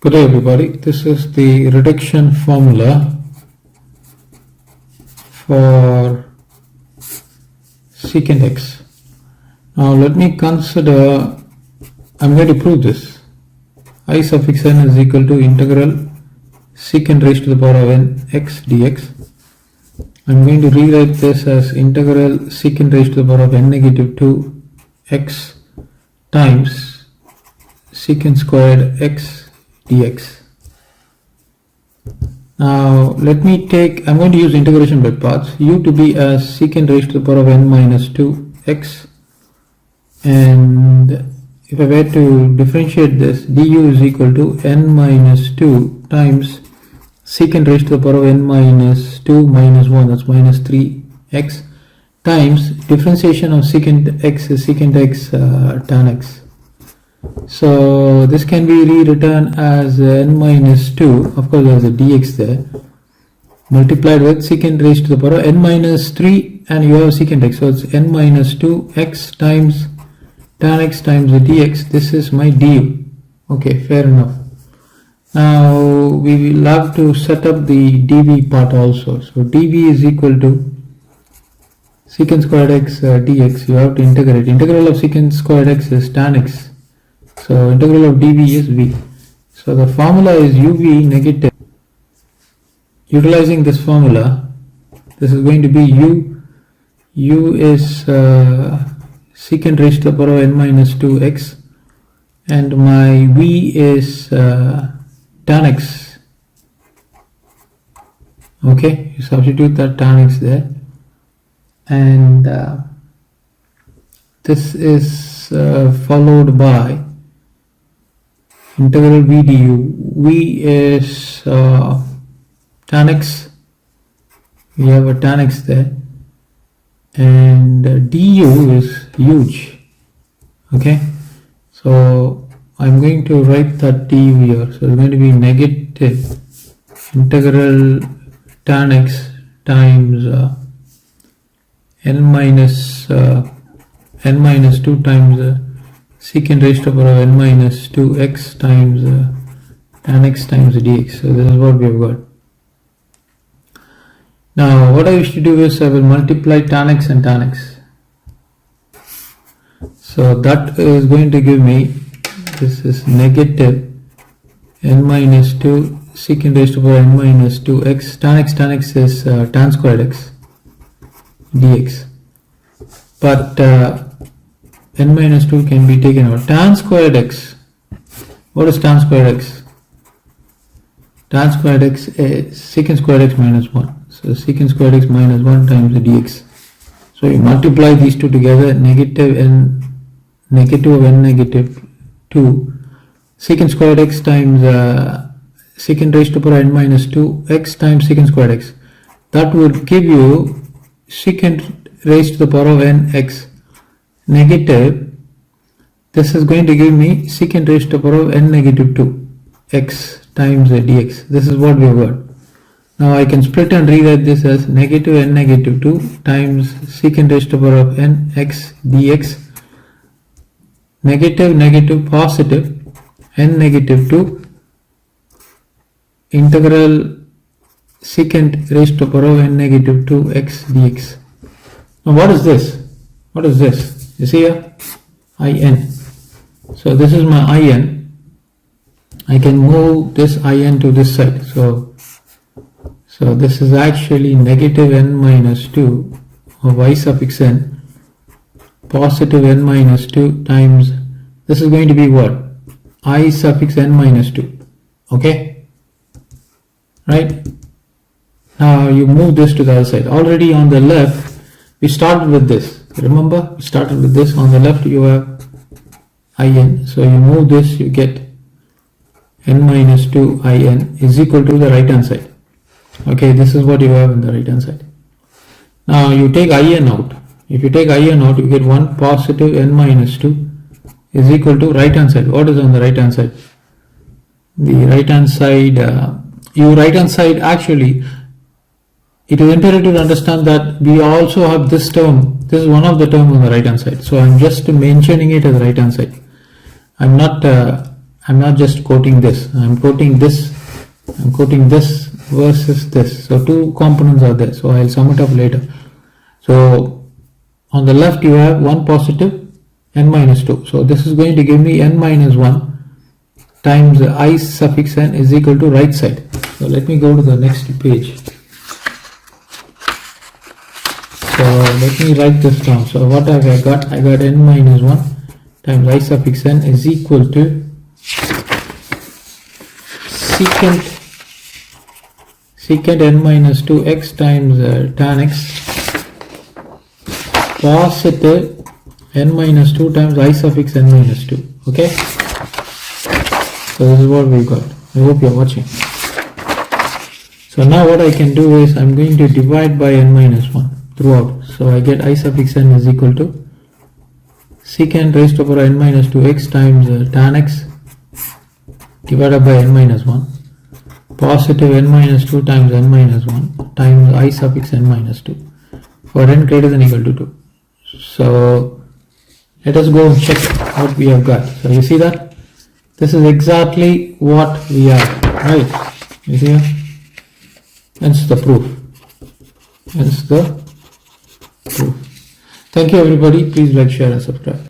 Good day everybody, this is the reduction formula for secant x. Now let me consider, I'm going to prove this. I suffix n is equal to integral secant raised to the power of n x dx. I'm going to rewrite this as integral secant raised to the power of n negative 2 x times secant squared x dx. Now let me take, I'm going to use integration by parts, u to be as secant raised to the power of n minus 2 x, and if I were to differentiate this, du is equal to n minus 2 times secant raised to the power of n minus 2 minus 1, that's minus 3x, times differentiation of secant x is secant x tan x. So this can be rewritten as n minus 2, of course there's a dx there, multiplied with secant raised to the power of n minus 3, and you have secant x, so it's n minus 2x times tan x times the dx. This is my du. Okay, fair enough. Now we will have to set up the dv part also. So dv is equal to secant squared x dx. You have to integrate. Integral of secant squared x is tan x. So integral of dv is v. So the formula is uv negative. Utilizing this formula, this is going to be u is secant raised to the power of n minus 2x, and my v is tan x. Okay, you substitute that tan x there, and this is followed by integral v du. V is tan x, we have a tan x there, and du is huge. Okay, so I'm going to write that du here. So it's going to be negative integral tan x times n minus 2 times secant raised to the power of n minus 2x times tan x times dx. So this is what we have got. Now what I wish to do is I will multiply tan x and tan x. So that is going to give me, this is negative n minus 2 secant raised to the power of n minus 2x. Tan x is tan squared x dx. But n minus 2 can be taken out. Tan squared x. What is tan squared x? Tan squared x is secant squared x minus 1. So secant squared x minus 1 times the dx. So you multiply these two together, negative of n negative 2 secant squared x times secant raised to the power of n minus 2x times secant squared x. That would give you secant raised to the power of n x negative, this is going to give me secant raised to the power of n negative 2 x times dx. This is what we have got. Now I can split and rewrite this as negative n negative 2 times secant raised to the power of n x dx, negative positive n negative 2 integral secant raised to the power of n negative 2 x dx. Now what is this? What is this? You see here, in. So this is my in. I can move this in to this side. So this is actually negative n minus 2 of I suffix n, positive n minus 2 times, this is going to be what? I suffix n minus 2. Okay? Right? Now you move this to the other side. Already on the left, we started with this. Remember, we started with this. On the left you have in, so you move this, you get n minus 2 in is equal to the right hand side. Okay, this is what you have in the right hand side. Now you take in out. If you take in out, you get 1 positive n minus 2 is equal to right hand side. What is on the right hand side? The right hand side, actually, it is imperative to understand that we also have this term. This is one of the terms on the right hand side. So I'm just mentioning it as right hand side. I'm not I'm not just quoting this, I'm quoting this versus this. So two components are there, so I'll sum it up later. So on the left you have 1 positive n minus 2. So this is going to give me n minus 1 times I suffix n is equal to right side. So let me go to the next page. So let me write this down. So what have I got? I got n minus 1 times I suffix n is equal to secant n minus 2x times tan x positive n minus 2 times I suffix n minus 2. Okay, so this is what we got. I hope you're watching. So now what I can do is I'm going to divide by n minus 1 throughout. So I get I suffix n is equal to secant raised to the power n minus 2x times tan x divided by n minus 1 positive n minus 2 times n minus 1 times I suffix n minus 2 for n greater than equal to 2. So let us go and check what we have got. So you see that this is exactly what we have, right? You see here? Hence the proof. Hence the proof. Thank you everybody. Please like, share and subscribe.